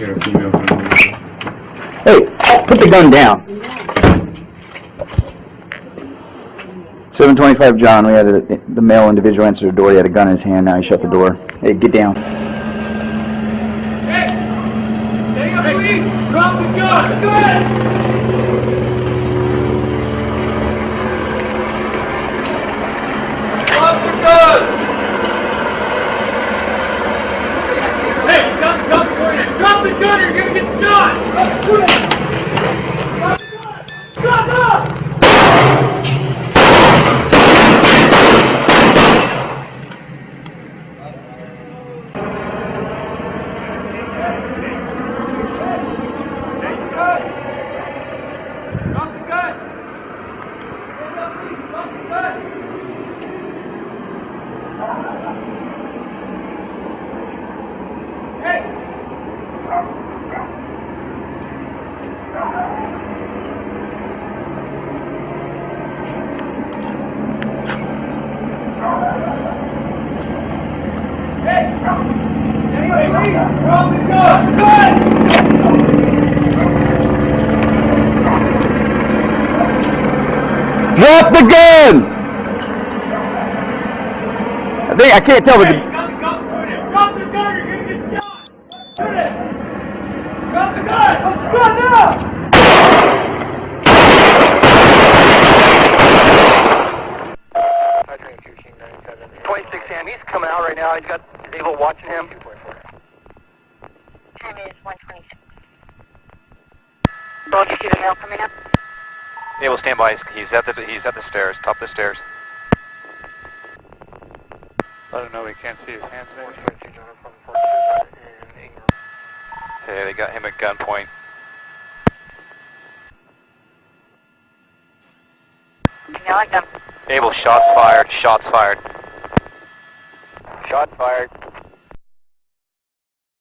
You're a female. Hey, put the gun down. 725 John, we had the male individual answer the door. He had a gun in his hand. Now he shut the door. Hey, get down. Hey! Stay up, please! Drop the gun! Go ahead! Drop the gun! Hey, drop the gun for you! Drop the gun or you're gonna get shot! Drop the gun! Drop the gun! Drop it! 'Drop the gun! I can't tell, but Drop the gun, you're gonna get shot! Shoot it! Drop the gun! Drop the gun now! 26 Sam, he's coming out right now. He's got Able watching him. Time is 1:26. Well, did you see the mail coming up? Able, stand by. He's at the stairs, top of the stairs. Let him know we can't see his hands. Hey, they got him at gunpoint. I like them. Able, shots fired. Shots fired. Shot fired.